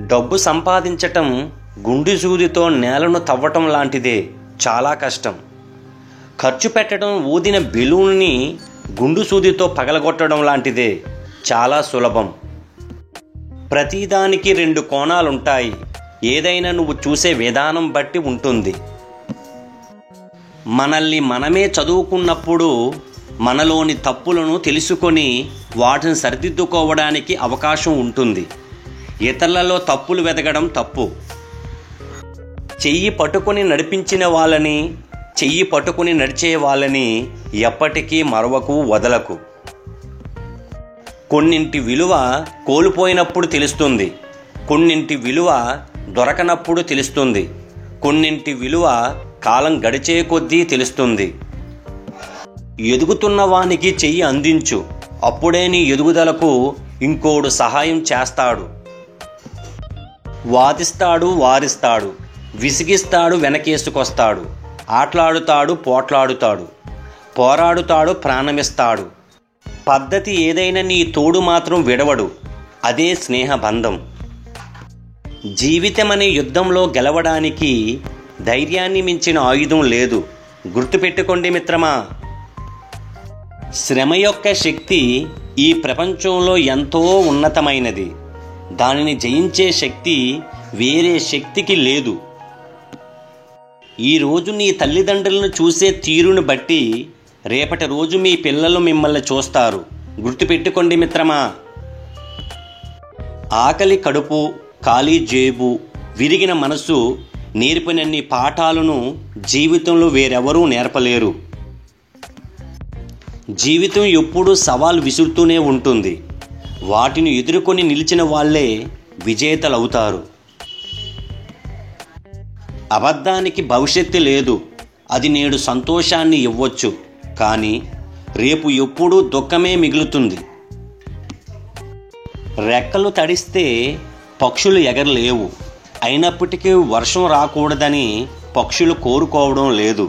డబ్బు సంపాదించటం గుండు సూదితో నేలను తవ్వటం లాంటిదే, చాలా కష్టం. ఖర్చు పెట్టడం ఊదిన బెలూన్ని గుండు సూదితో పగలగొట్టడం లాంటిదే, చాలా సులభం. ప్రతిదానికి రెండు కోణాలుంటాయి. ఏదైనా నువ్వు చూసే విధానం బట్టి ఉంటుంది. మనల్ని మనమే చదువుకున్నప్పుడు మనలోని తప్పులను తెలుసుకొని వాటిని సరిదిద్దుకోవడానికి అవకాశం ఉంటుంది. ఇతరులలో తప్పులు వెతకడం తప్పు. చెయ్యి పట్టుకొని నడిపించిన వాళ్ళని, చెయ్యి పట్టుకొని నడిచే వాళ్ళని ఎప్పటికీ మరవకు, వదలకు. కొన్నింటి విలువ కోల్పోయినప్పుడు తెలుస్తుంది, కొన్నింటి విలువ దొరకనప్పుడు తెలుస్తుంది, కొన్నింటి విలువ కాలం గడిచే కొద్దీ తెలుస్తుంది. ఎదుగుతున్న వానికి చెయ్యి అందించు, అప్పుడే నీ ఎదుగుదలకు ఇంకోడు సహాయం చేస్తాడు. వాదిస్తాడు, వారిస్తాడు, విసిగిస్తాడు, వెనకేసుకొస్తాడు, ఆటలాడుతాడు, పోట్లాడుతాడు, పోరాడుతాడు, ప్రాణమిస్తాడు. పద్ధతి ఏదైనా నీ తోడు మాత్రం విడవడు, అదే స్నేహబంధం. జీవితమనే యుద్ధంలో గెలవడానికి ధైర్యాన్ని మించిన ఆయుధం లేదు. గుర్తుపెట్టుకోండి మిత్రమా. శ్రమ యొక్క శక్తి ఈ ప్రపంచంలో ఎంతో ఉన్నతమైనది. దానిని జయించే శక్తి వేరే శక్తికి లేదు. ఈరోజు నీ తల్లిదండ్రులను చూసే తీరును బట్టి రేపటి రోజు మీ పిల్లలు మిమ్మల్ని చూస్తారు. గుర్తుపెట్టుకోండి మిత్రమా. ఆకలి కడుపు, ఖాళీ జేబు, విరిగిన మనసు నేర్పినన్ని పాఠాలను జీవితంలో వేరెవరూ నేర్పలేరు. జీవితం ఎప్పుడూ సవాల్ విసురుతూనే ఉంటుంది. వాటిని ఎదుర్కొని నిలిచిన వాళ్ళే విజేతలవుతారు. అబద్ధానికి భవిష్యత్తు లేదు. అది నేడు సంతోషాన్ని ఇవ్వచ్చు, కానీ రేపు ఎప్పుడూ దుఃఖమే మిగులుతుంది. రెక్కలు తడిస్తే పక్షులు ఎగరలేవు. అయినప్పటికీ వర్షం రాకూడదని పక్షులు కోరుకోవడం లేదు.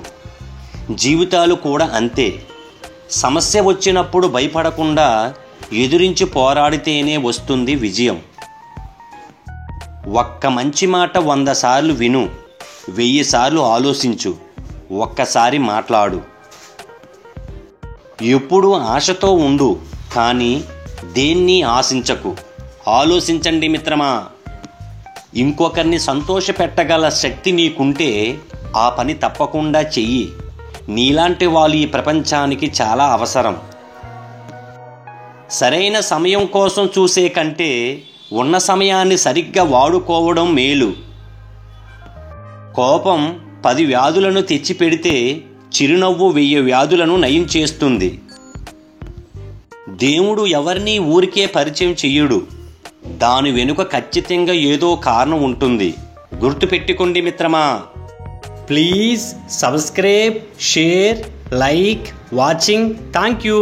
జీవితాలు కూడా అంతే. సమస్య వచ్చినప్పుడు భయపడకుండా ఎదురించి పోరాడితేనే వస్తుంది విజయం. ఒక్క మంచి మాట 100 సార్లు విను, 1000 సార్లు ఆలోచించు, ఒక్కసారి మాట్లాడు. ఎప్పుడూ ఆశతో ఉండు, కానీ దేన్ని ఆశించకు. ఆలోచించండి మిత్రమా. ఇంకొకరిని సంతోషపెట్టగల శక్తి నీకుంటే ఆ పని తప్పకుండా చెయ్యి. నీలాంటి వాళ్ళు ఈ ప్రపంచానికి చాలా అవసరం. సరైన సమయం కోసం చూసే కంటే ఉన్న సమయాన్ని సరిగ్గా వాడుకోవడం మేలు. కోపం 10 వ్యాధులను తెచ్చిపెడితే చిరునవ్వు 1000 వ్యాధులను నయం చేస్తుంది. దేవుడు ఎవరినీ ఊరికే పరిచయం చెయ్యడు. దాని వెనుక ఖచ్చితంగా ఏదో కారణం ఉంటుంది. గుర్తుపెట్టుకోండి మిత్రమా. Please subscribe, share, like, watching. Thank you.